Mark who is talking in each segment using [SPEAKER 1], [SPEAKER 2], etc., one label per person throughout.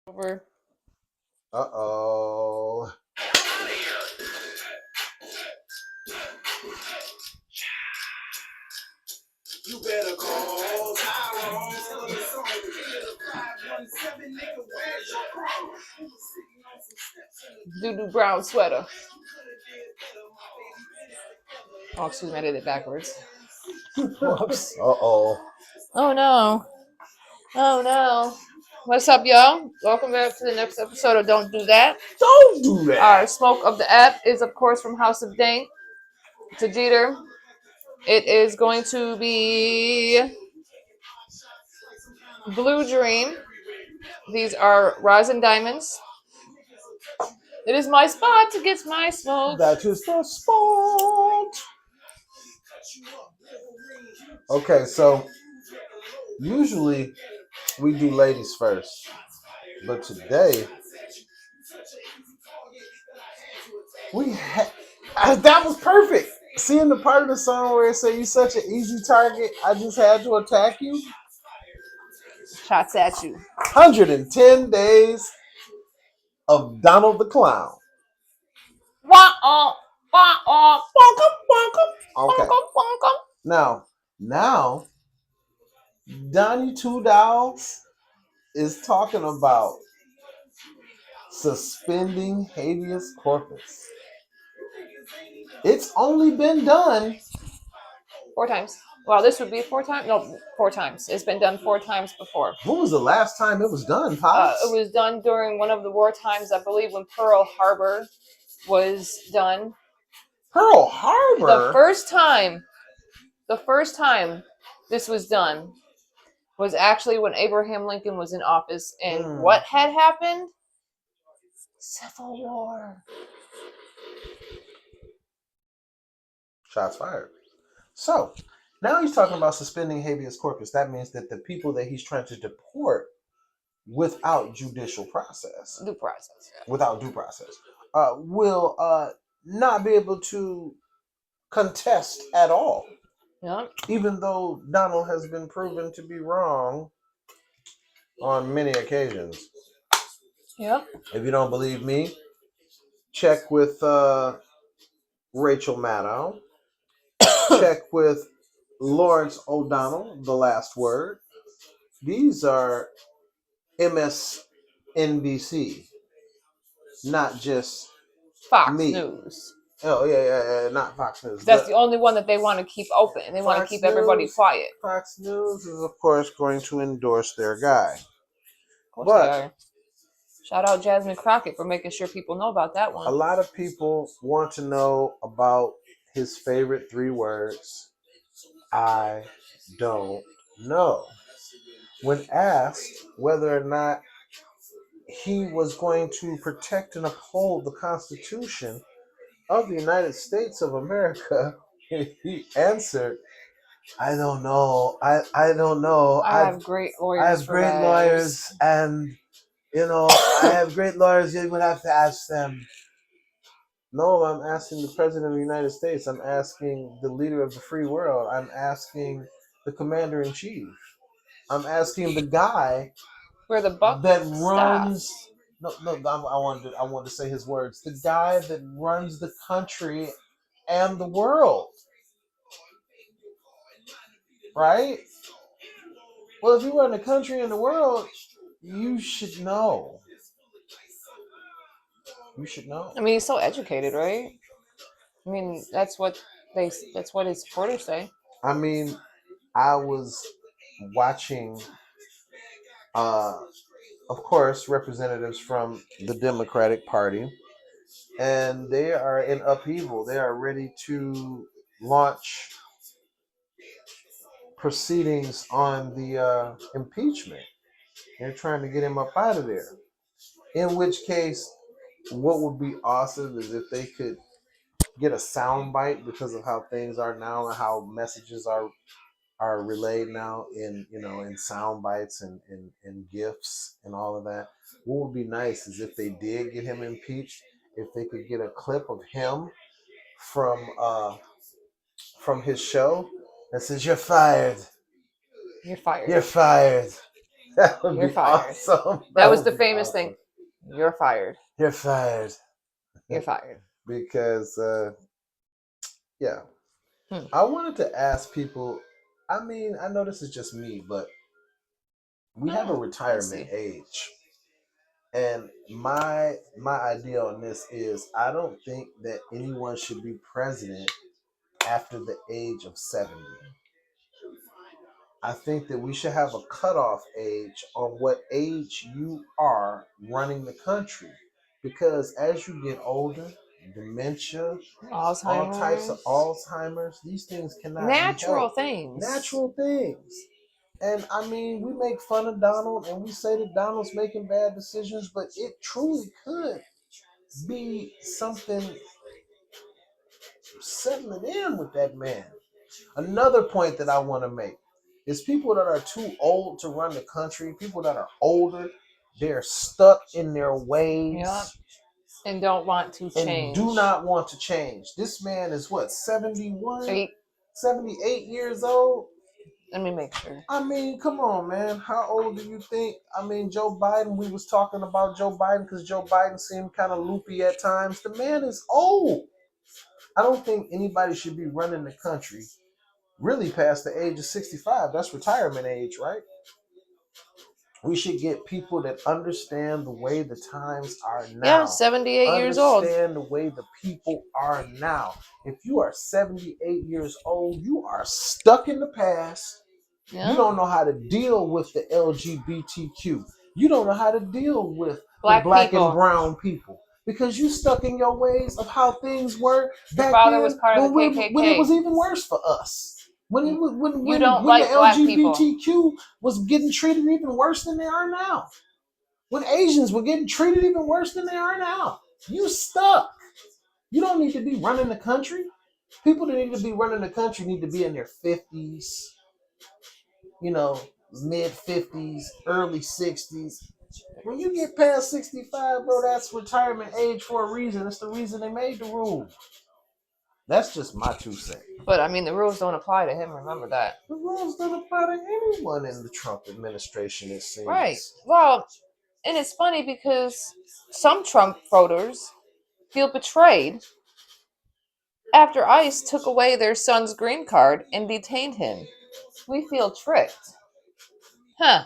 [SPEAKER 1] Over.
[SPEAKER 2] Uh-oh.
[SPEAKER 3] You better call Tyrone. Tell him it's on the 517 nigga. Where's your crown?
[SPEAKER 1] Doodoo brown sweater. Oh, excuse me, I did it backwards. Whoops.
[SPEAKER 2] Uh-oh.
[SPEAKER 1] Oh no. Oh no. What's up, y'all? Welcome back to the next episode of Don't Do That.
[SPEAKER 2] Don't do that.
[SPEAKER 1] Our smoke of the app is, of course, from House of Dank to Jeter. It is going to be Blue Dream. These are rosin diamonds. It is my spot to get my smoke.
[SPEAKER 2] That is the spot. Okay, so usually we do ladies first. But today that was perfect. Seeing the part of the song where it said you such an easy target, I just had to attack you.
[SPEAKER 1] Shots at you.
[SPEAKER 2] 110 days of Donald the Clown.
[SPEAKER 1] Wah-oh, wah-oh,
[SPEAKER 2] Okay. Now, Donnie Two Dolls is talking about suspending habeas corpus. It's only been done
[SPEAKER 1] 4 times. Well, this would be 4 times? No, 4 times. It's been done 4 times before.
[SPEAKER 2] When was the last time it was done, Pops?
[SPEAKER 1] It was done during one of the war times, I believe, when Pearl Harbor was done.
[SPEAKER 2] Pearl Harbor?
[SPEAKER 1] The first time this was done was actually when Abraham Lincoln was in office. And what had happened? Civil War.
[SPEAKER 2] Shots fired. So, now he's talking about suspending habeas corpus. That means that the people that he's trying to deport without judicial process,
[SPEAKER 1] Due process. Yeah.
[SPEAKER 2] without due process, will not be able to contest at all.
[SPEAKER 1] Yeah.
[SPEAKER 2] Even though Donald has been proven to be wrong on many occasions.
[SPEAKER 1] Yep.
[SPEAKER 2] If you don't believe me, check with Rachel Maddow. Check with Lawrence O'Donnell, The Last Word. These are MSNBC, not just
[SPEAKER 1] Fox
[SPEAKER 2] me.
[SPEAKER 1] News.
[SPEAKER 2] Oh, yeah, not Fox News.
[SPEAKER 1] That's the only one that they want to keep open. They want to keep everybody quiet.
[SPEAKER 2] Fox News is, of course, going to endorse their guy.
[SPEAKER 1] Of course they are. Shout out Jasmine Crockett for making sure people know about that one.
[SPEAKER 2] A lot of people want to know about his favorite 3 words. I don't know. When asked whether or not he was going to protect and uphold the Constitution of the United States of America, he answered, I don't know. I don't know.
[SPEAKER 1] I have great lawyers.
[SPEAKER 2] I have great lawyers, and I have great lawyers. You would have to ask them. No, I'm asking the President of the United States. I'm asking the leader of the free world. I'm asking the Commander in Chief. I'm asking the guy
[SPEAKER 1] where the buck
[SPEAKER 2] that runs.
[SPEAKER 1] stops.
[SPEAKER 2] No, I wanted to say his words. The guy that runs the country and the world. Right? Well, if you run the country and the world, you should know. You should know.
[SPEAKER 1] I mean, he's so educated, right? I mean, that's what his supporters say.
[SPEAKER 2] I mean, I was watching, of course, representatives from the Democratic Party, and they are in upheaval. They are ready to launch proceedings on the impeachment. They're trying to get him up out of there. In which case, what would be awesome is if they could get a soundbite because of how things are now and how messages are relayed now in sound bites and gifs and all of that. What would be nice is if they did get him impeached, if they could get a clip of him from his show that says, "You're fired.
[SPEAKER 1] You're fired.
[SPEAKER 2] You're fired." That would
[SPEAKER 1] You're
[SPEAKER 2] be
[SPEAKER 1] fired.
[SPEAKER 2] awesome.
[SPEAKER 1] That was
[SPEAKER 2] would
[SPEAKER 1] the
[SPEAKER 2] be
[SPEAKER 1] famous
[SPEAKER 2] awesome.
[SPEAKER 1] thing. You're fired.
[SPEAKER 2] You're fired.
[SPEAKER 1] You're fired.
[SPEAKER 2] Because, yeah.
[SPEAKER 1] Hmm.
[SPEAKER 2] I wanted to ask people, I mean, I know this is just me, but we have a retirement age. And my idea on this is I don't think that anyone should be president after the age of 70. I think that we should have a cutoff age on what age you are running the country. Because as you get older, dementia, all types of Alzheimer's, these things cannot be
[SPEAKER 1] Natural
[SPEAKER 2] helped.
[SPEAKER 1] things.
[SPEAKER 2] Natural things. And I mean, we make fun of Donald and we say that Donald's making bad decisions, but it truly could be something settling in with that man. Another point that I want to make is people that are too old to run the country, people that are older, they're stuck in their ways.
[SPEAKER 1] Yep. And don't want to change.
[SPEAKER 2] And do not want to change. This man is what, 71? 78 years old?
[SPEAKER 1] Let me make sure.
[SPEAKER 2] I mean, come on, man. How old do you think? I mean, Joe Biden, we was talking about Joe Biden because Joe Biden seemed kind of loopy at times. The man is old. I don't think anybody should be running the country really past the age of 65. That's retirement age, right? We should get people that understand the way the times are now.
[SPEAKER 1] Yeah, 78 years old.
[SPEAKER 2] Understand the way the people are now. If you are 78 years old, you are stuck in the past. Yeah. You don't know how to deal with the LGBTQ. You don't know how to deal with black and brown people. Because you stuck in your ways of how things were back then
[SPEAKER 1] was part of the KKK.
[SPEAKER 2] When it was even worse for us. When the
[SPEAKER 1] LGBTQ
[SPEAKER 2] people was getting treated even worse than they are now. When Asians were getting treated even worse than they are now. You stuck. You don't need to be running the country. People that need to be running the country need to be in their 50s, mid 50s, early 60s. When you get past 65, bro, that's retirement age for a reason. It's the reason they made the rule. That's just my 2 cents.
[SPEAKER 1] But I mean, the rules don't apply to him. Remember that.
[SPEAKER 2] The rules don't apply to anyone in the Trump administration, it seems.
[SPEAKER 1] Right. Well, and it's funny because some Trump voters feel betrayed after ICE took away their son's green card and detained him. We feel tricked. Huh.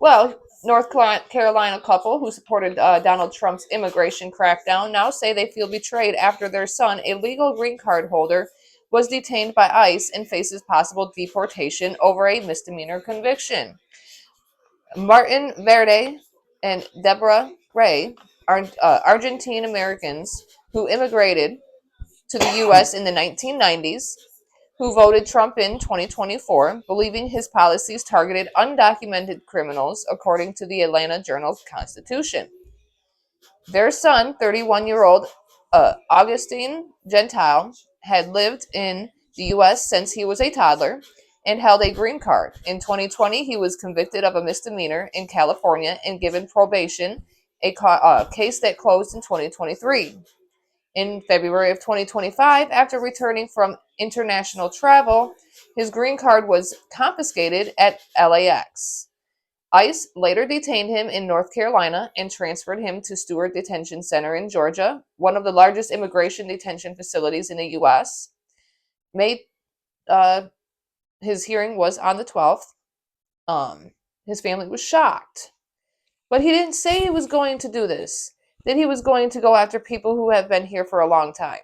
[SPEAKER 1] Well, North Carolina couple who supported Donald Trump's immigration crackdown now say they feel betrayed after their son, a legal green card holder, was detained by ICE and faces possible deportation over a misdemeanor conviction. Martin Verde and Deborah Gray are Argentine Americans who immigrated to the U.S. in the 1990s, who voted Trump in 2024, believing his policies targeted undocumented criminals, according to the Atlanta Journal-Constitution. Their son, 31-year-old Augustine Gentile, had lived in the U.S. since he was a toddler and held a green card. In 2020, he was convicted of a misdemeanor in California and given probation, a case that closed in 2023. In February of 2025, after returning from international travel, his green card was confiscated at LAX. ICE later detained him in North Carolina and transferred him to Stewart Detention Center in Georgia, one of the largest immigration detention facilities in the U.S. His hearing was on the 12th. His family was shocked. But he didn't say he was going to do this, that he was going to go after people who have been here for a long time.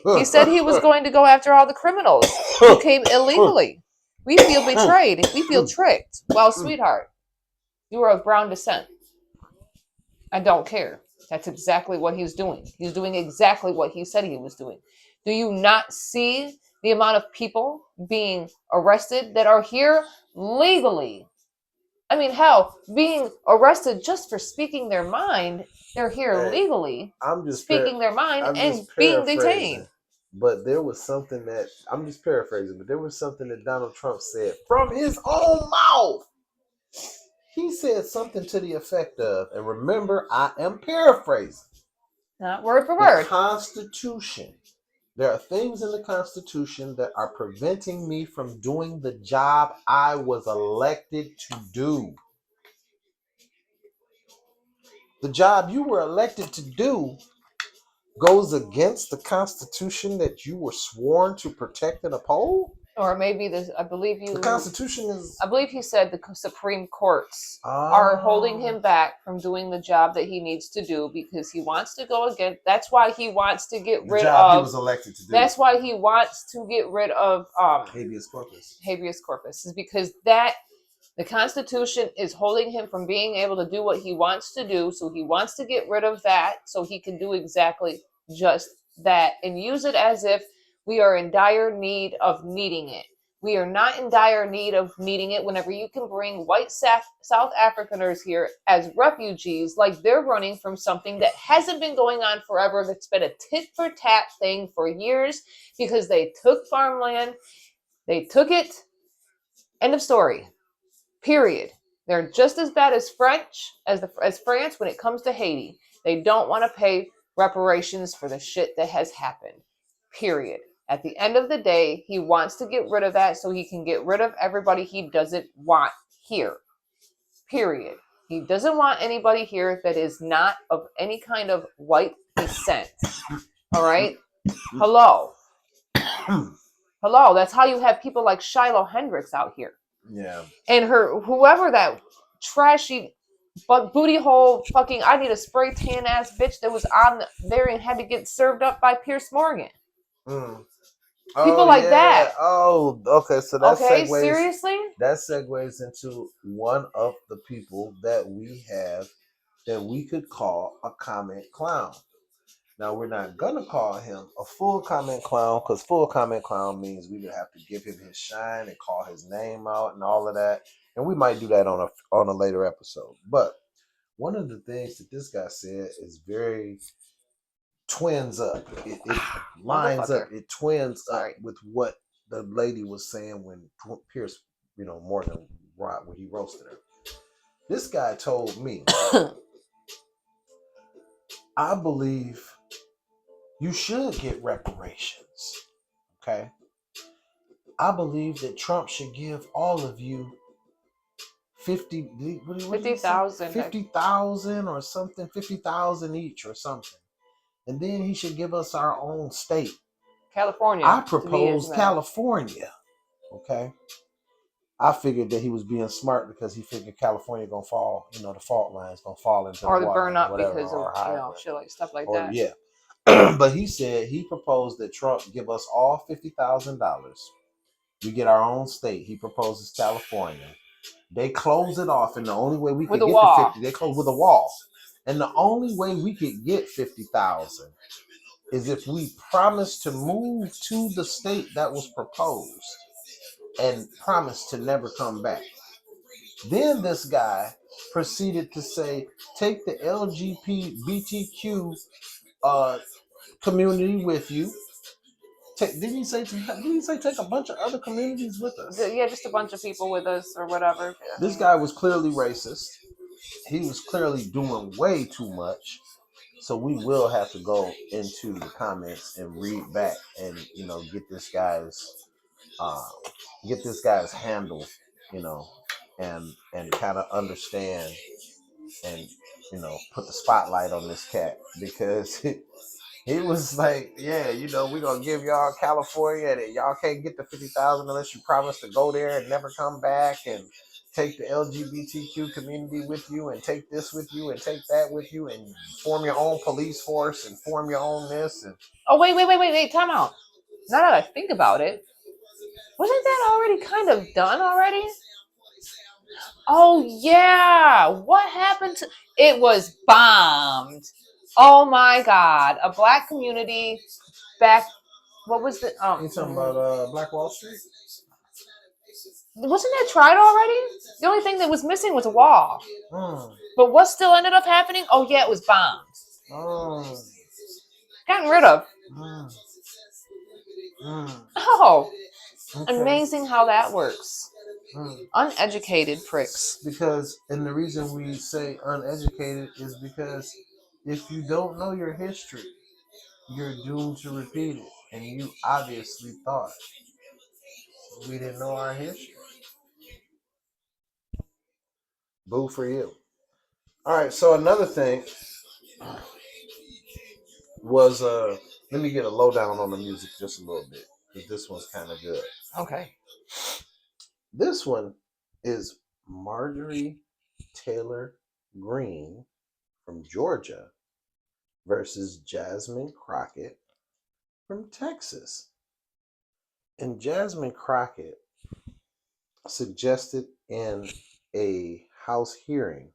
[SPEAKER 1] He said he was going to go after all the criminals who came illegally. We feel betrayed. We feel tricked. Well, sweetheart, you are of brown descent. I don't care. That's exactly what he's doing. He's doing exactly what he said he was doing. Do you not see the amount of people being arrested that are here legally? I mean, hell, being arrested just for speaking their mind. They're here legally, speaking their mind and being detained.
[SPEAKER 2] But there was something that, I'm just paraphrasing, but there was something that Donald Trump said from his own mouth. He said something to the effect of, and remember, I am paraphrasing.
[SPEAKER 1] Not word for word.
[SPEAKER 2] The Constitution. There are things in the Constitution that are preventing me from doing the job I was elected to do. The job you were elected to do goes against the Constitution that you were sworn to protect and uphold?
[SPEAKER 1] Or maybe this, I believe
[SPEAKER 2] The Constitution is.
[SPEAKER 1] I believe he said the Supreme Courts are holding him back from doing the job that he needs to do because he wants to go against. That's why he wants to get
[SPEAKER 2] The
[SPEAKER 1] rid
[SPEAKER 2] job he
[SPEAKER 1] of.
[SPEAKER 2] was elected to do.
[SPEAKER 1] That's why he wants to get rid of
[SPEAKER 2] habeas corpus.
[SPEAKER 1] Habeas corpus is because that the Constitution is holding him from being able to do what he wants to do. So he wants to get rid of that so he can do exactly just that and use it as if we are in dire need of needing it. We are not in dire need of needing it whenever you can bring white South Africaners here as refugees, like they're running from something that hasn't been going on forever, that's been a tit for tat thing for years because they took farmland, they took it, end of story. Period. They're just as bad as as France when it comes to Haiti. They don't want to pay reparations for the shit that has happened. Period. At the end of the day, he wants to get rid of that so he can get rid of everybody he doesn't want here. Period. He doesn't want anybody here that is not of any kind of white descent. All right? Hello. Hello. That's how you have people like Shiloh Hendricks out here.
[SPEAKER 2] Yeah.
[SPEAKER 1] And whoever that trashy booty hole fucking I need a spray tan ass bitch that was on there and had to get served up by Pierce Morgan. People like that.
[SPEAKER 2] Oh, okay. So that segues.
[SPEAKER 1] Seriously?
[SPEAKER 2] That segues into one of the people that we have that we could call a comment clown. Now we're not gonna call him a full comment clown because full comment clown means we would have to give him his shine and call his name out and all of that, and we might do that on a later episode. But one of the things that this guy said is very twins up. It lines up. It twins up with what the lady was saying when Pierce, Morgan, when he roasted her. This guy told me, I believe you should get reparations. Okay. I believe that Trump should give all of you
[SPEAKER 1] 50,000.
[SPEAKER 2] 50,000 or something, 50,000 each or something. And then he should give us our own state.
[SPEAKER 1] California.
[SPEAKER 2] I propose California. Okay. I figured that he was being smart because he figured California gonna fall, the fault line's gonna fall into
[SPEAKER 1] or
[SPEAKER 2] the water,
[SPEAKER 1] burn up
[SPEAKER 2] whatever,
[SPEAKER 1] because of shit like stuff like that.
[SPEAKER 2] Yeah. But he said he proposed that Trump give us all $50,000. We get our own state. He proposes California. They close it off, and the only way we could get the 50, they close with a wall. And the only way we could get 50,000 is if we promise to move to the state that was proposed and promise to never come back. Then this guy proceeded to say, take the LGBTQ community with you. Didn't he say take a bunch of other communities with us?
[SPEAKER 1] Yeah, just a bunch of people with us or whatever.
[SPEAKER 2] This guy was clearly racist. He was clearly doing way too much. So we will have to go into the comments and read back and get this guy's handle, and kind of understand and put the spotlight on this cat because he was like, yeah, we're gonna give y'all California and y'all can't get the 50,000 unless you promise to go there and never come back and take the LGBTQ community with you and take this with you and take that with you and form your own police force and form your own this and
[SPEAKER 1] wait, time out. Now that I think about it, wasn't that already kind of done already? Oh yeah, what happened to it? Was bombed. Oh my god, a black community back. What was the
[SPEAKER 2] you talking about Black Wall Street?
[SPEAKER 1] Wasn't that tried already? The only thing that was missing was a wall. But what still ended up happening? Oh yeah, it was bombed. Gotten rid of. Oh, okay. Amazing how that works. Uneducated pricks.
[SPEAKER 2] Because, and the reason we say uneducated is because if you don't know your history, you're doomed to repeat it. And you obviously thought we didn't know our history. Boo for you. All right. So another thing was let me get a lowdown on the music just a little bit because this one's kind of good.
[SPEAKER 1] Okay.
[SPEAKER 2] This one is Marjorie Taylor Greene from Georgia versus Jasmine Crockett from Texas. And Jasmine Crockett suggested in a House hearing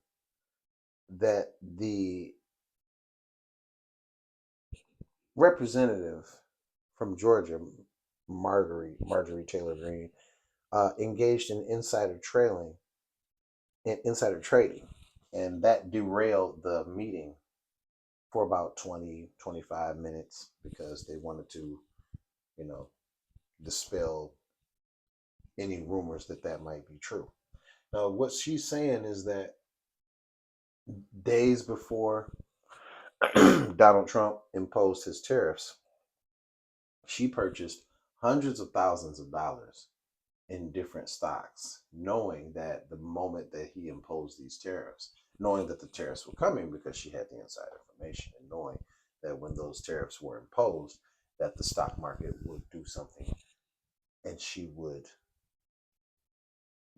[SPEAKER 2] that the representative from Georgia, Marjorie Taylor Greene, engaged in insider trading, and that derailed the meeting for about 20-25 minutes because they wanted to, you know, dispel any rumors that might be true. Now, what she's saying is that days before Donald Trump imposed his tariffs, she purchased hundreds of thousands of dollars in different stocks, knowing that the moment that he imposed these tariffs, knowing that the tariffs were coming because she had the inside information, and knowing that when those tariffs were imposed, that the stock market would do something and she would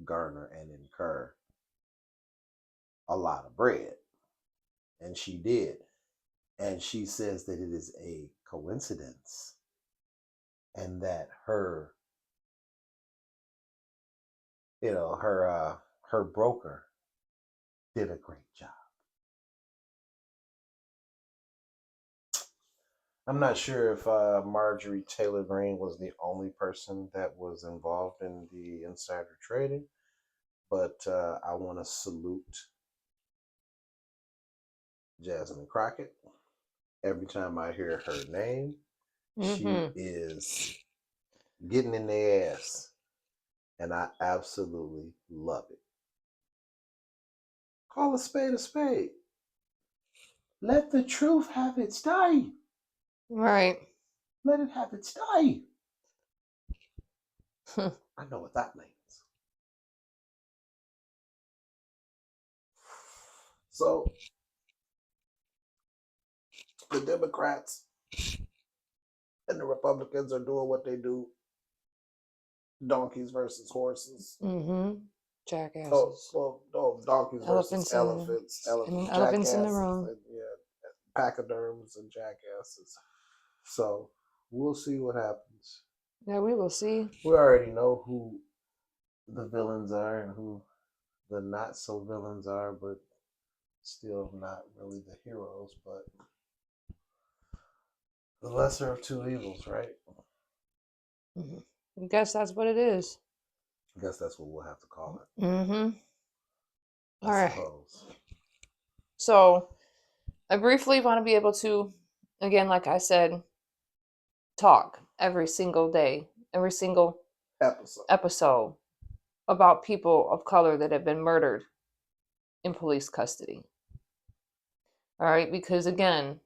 [SPEAKER 2] garner and incur a lot of bread. And she did. And she says that it is a coincidence and that her broker did a great job. I'm not sure if Marjorie Taylor Greene was the only person that was involved in the insider trading, but I want to salute Jasmine Crockett. Every time I hear her name, she is getting in their ass, and I absolutely love it. Call a spade a spade. Let the truth have its day.
[SPEAKER 1] Right.
[SPEAKER 2] Let it have its day. I know what that means. So the Democrats and the Republicans are doing what they do. Donkeys versus horses.
[SPEAKER 1] Jackasses.
[SPEAKER 2] No, donkeys versus elephants.
[SPEAKER 1] Elephants in the room.
[SPEAKER 2] And, yeah, pachyderms and jackasses. So we'll see what happens.
[SPEAKER 1] Yeah, we will see.
[SPEAKER 2] We already know who the villains are and who the not so villains are, but still not really the heroes, but the lesser of two evils, right?
[SPEAKER 1] I guess that's what it is.
[SPEAKER 2] I guess that's what we'll have to call it.
[SPEAKER 1] All right. So I briefly want to be able to, again, like I said, talk every single day, every single episode about people of color that have been murdered in police custody. All right, because again,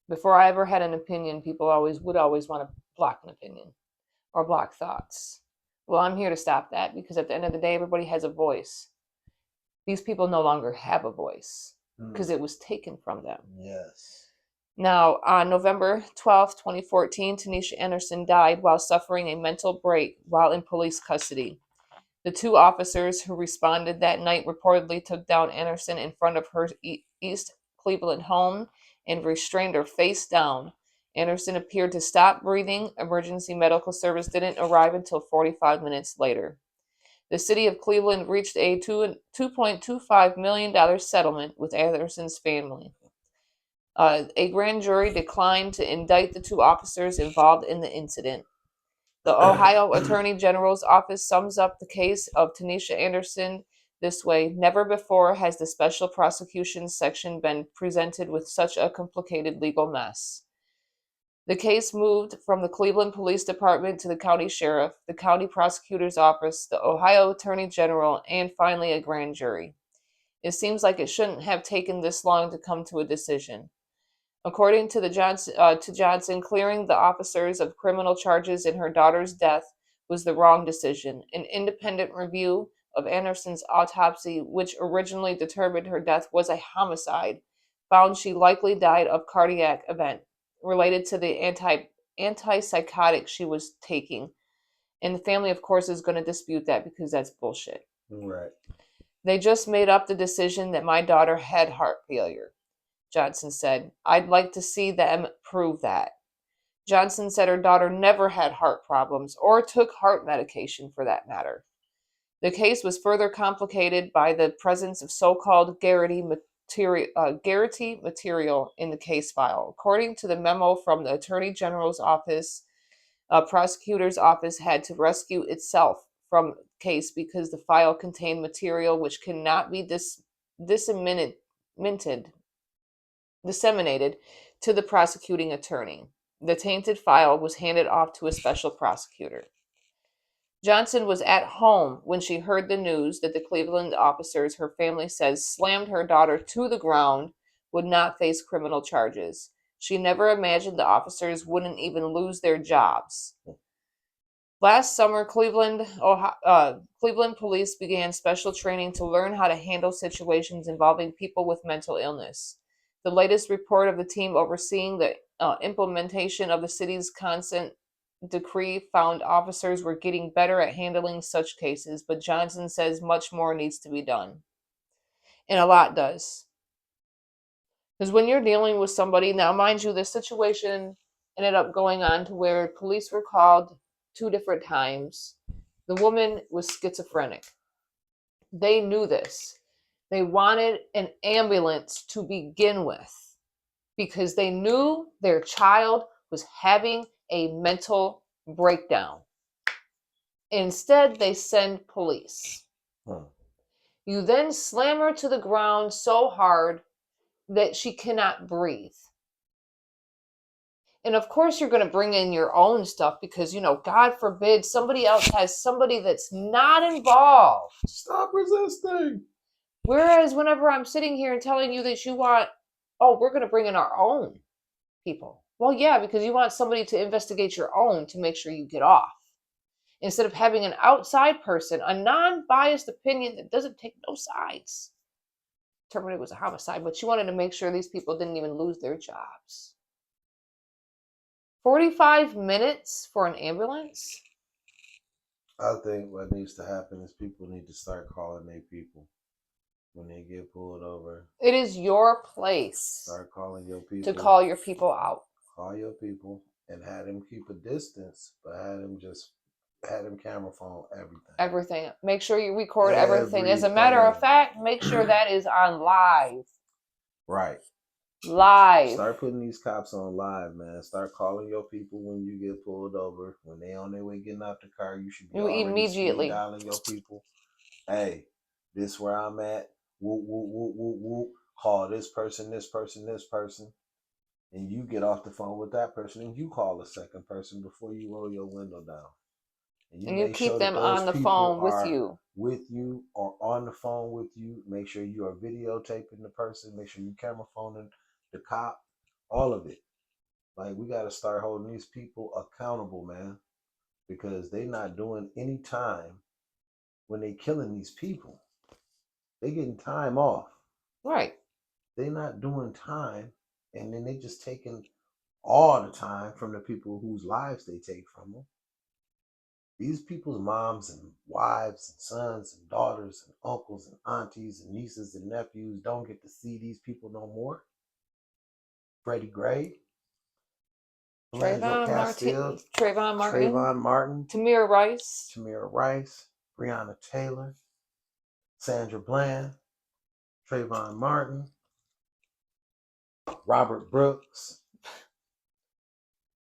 [SPEAKER 1] before I ever had an opinion, people would always want to block an opinion or block thoughts. Well, I'm here to stop that because at the end of the day, everybody has a voice. These people no longer have a voice because it was taken from them.
[SPEAKER 2] Yes.
[SPEAKER 1] Now, on November 12th, 2014, Tanisha Anderson died while suffering a mental break while in police custody. The two officers who responded that night reportedly took down Anderson in front of her East Cleveland home and restrained her face down. Anderson appeared to stop breathing. Emergency medical service didn't arrive until 45 minutes later. The city of Cleveland reached a $2.25 million settlement with Anderson's family. A grand jury declined to indict the two officers involved in the incident. The Ohio Attorney General's office sums up the case of Tanisha Anderson this way: never before has the Special Prosecutions Section been presented with such a complicated legal mess. The case moved from the Cleveland Police Department to the county sheriff, the county prosecutor's office, the Ohio Attorney General, and finally a grand jury. It seems like it shouldn't have taken this long to come to a decision. According to Johnson, clearing the officers of criminal charges in her daughter's death was the wrong decision. An independent review of Anderson's autopsy, which originally determined her death was a homicide, found she likely died of cardiac event related to the antipsychotic she was taking. And the family, of course, is going to dispute that because that's bullshit.
[SPEAKER 2] Right.
[SPEAKER 1] They just made up the decision that my daughter had heart failure, Johnson said. I'd like to see them prove that. Johnson said her daughter never had heart problems or took heart medication for that matter. The case was further complicated by the presence of so-called Garrity material in the case file. According to the memo from the Attorney General's office, prosecutor's office had to rescue itself from case because the file contained material which cannot be disseminated to the prosecuting attorney. The tainted file was handed off to a special prosecutor. Johnson was at home when she heard the news that the Cleveland officers, her family says, slammed her daughter to the ground, would not face criminal charges. She never imagined the officers wouldn't even lose their jobs. Last summer, Cleveland police began special training to learn how to handle situations involving people with mental illness. The latest report of the team overseeing the implementation of the city's consent decree found officers were getting better at handling such cases, but Johnson says much more needs to be done. And a lot does. Because when you're dealing with somebody, now mind you, this situation ended up going on to where police were called 2 different times. The woman was schizophrenic. They knew this. They wanted an ambulance to begin with because they knew their child was having a mental breakdown. Instead, they send police. You then slam her to the ground so hard that she cannot breathe. And of course, you're going to bring in your own stuff because, God forbid somebody else has somebody that's not involved.
[SPEAKER 2] Stop resisting.
[SPEAKER 1] Whereas whenever I'm sitting here and telling you that we're going to bring in our own people. Well, yeah, because you want somebody to investigate your own to make sure you get off. Instead of having an outside person, a non-biased opinion that doesn't take no sides. Determined it was a homicide, but she wanted to make sure these people didn't even lose their jobs. 45 minutes for an ambulance?
[SPEAKER 2] I think what needs to happen is people need to start calling their people when they get pulled over.
[SPEAKER 1] It is your place.
[SPEAKER 2] Start calling your people.
[SPEAKER 1] To call your people out.
[SPEAKER 2] Call your people and have them keep a distance, but have them camera phone everything.
[SPEAKER 1] Everything. Make sure you record everything. As a matter of fact, make sure that is on live.
[SPEAKER 2] Right.
[SPEAKER 1] Live.
[SPEAKER 2] Start putting these cops on live, man. Start calling your people when you get pulled over. When they on their way getting out the car, you should be immediately dialing your people. Hey, this where I'm at. Whoop, whoop, whoop, whoop, whoop. Call this person, this person, this person. And you get off the phone with that person and you call a second person before you roll your window down.
[SPEAKER 1] And you keep them on the phone
[SPEAKER 2] with you or on the phone with you. Make sure you are videotaping the person. Make sure you camera phoning the cop. All of it. Like, we got to start holding these people accountable, man, because they not doing any time when they killing these people. They getting time off.
[SPEAKER 1] Right.
[SPEAKER 2] They not doing time, and then they just taking all the time from the people whose lives they take from them. These people's moms and wives and sons and daughters and uncles and aunties and nieces and nephews don't get to see these people no more. Freddie Gray,
[SPEAKER 1] Trayvon
[SPEAKER 2] Martin,
[SPEAKER 1] Tamir Rice,
[SPEAKER 2] Breonna Taylor, Sandra Bland, Trayvon Martin, Robert Brooks,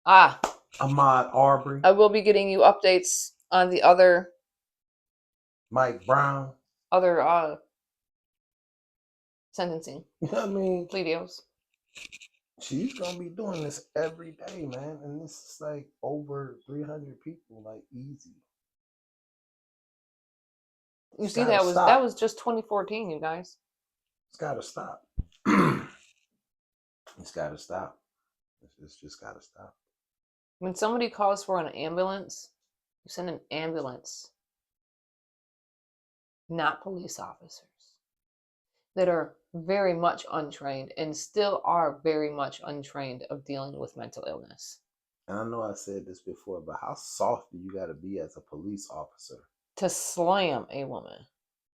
[SPEAKER 2] Ahmaud Arbery.
[SPEAKER 1] I will be getting you updates on the other
[SPEAKER 2] Mike Brown.
[SPEAKER 1] Other sentencing.
[SPEAKER 2] You know what I mean?
[SPEAKER 1] Plea deals.
[SPEAKER 2] She's gonna be doing this every day, man. And this is like over 300 people, like easy.
[SPEAKER 1] You see, that was just 2014, you guys.
[SPEAKER 2] It's gotta stop. It's gotta stop. It's just gotta stop.
[SPEAKER 1] When somebody calls for an ambulance, you send an ambulance. not police officers, that are very much untrained and still are very much untrained of dealing with mental illness.
[SPEAKER 2] And I know I said this before, but how soft do you got to be as a police officer?
[SPEAKER 1] To slam a woman.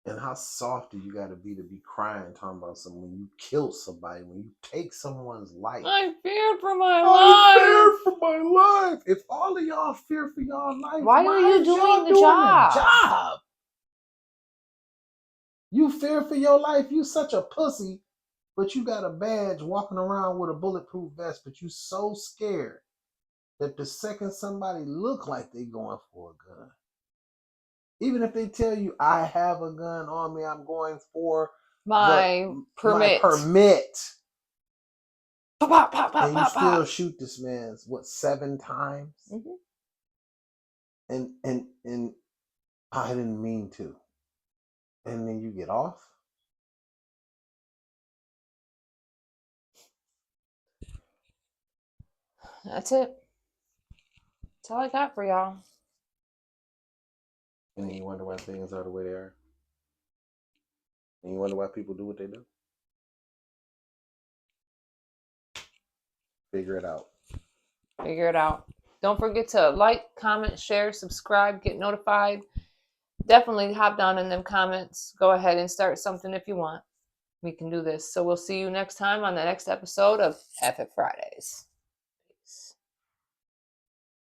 [SPEAKER 2] And how soft do you got to be crying, talking about something when you kill somebody, when you take someone's life?
[SPEAKER 1] I feared for my
[SPEAKER 2] I
[SPEAKER 1] life.
[SPEAKER 2] fear for my life. If all of y'all fear for y'all life,
[SPEAKER 1] Why are you
[SPEAKER 2] is
[SPEAKER 1] doing
[SPEAKER 2] y'all
[SPEAKER 1] the job?
[SPEAKER 2] job? You fear for your life. You such a pussy, but you got a badge walking around with a bulletproof vest, but you so scared that the second somebody look like they going for a gun, even if they tell you, I have a gun on me, I'm going for
[SPEAKER 1] My permit.
[SPEAKER 2] my permit.
[SPEAKER 1] Pop, pop, pop, pop,
[SPEAKER 2] And you
[SPEAKER 1] pop,
[SPEAKER 2] still
[SPEAKER 1] pop.
[SPEAKER 2] shoot this man, what, 7 times?
[SPEAKER 1] Mm-hmm.
[SPEAKER 2] And I didn't mean to. And then you get off.
[SPEAKER 1] That's it. That's all I got for y'all.
[SPEAKER 2] And then you wonder why things are the way they are. And you wonder why people do what they do. Figure it out.
[SPEAKER 1] Figure it out. Don't forget to like, comment, share, subscribe, get notified. Definitely hop down in them comments. Go ahead and start something if you want. We can do this. So we'll see you next time on the next episode of F It Fridays.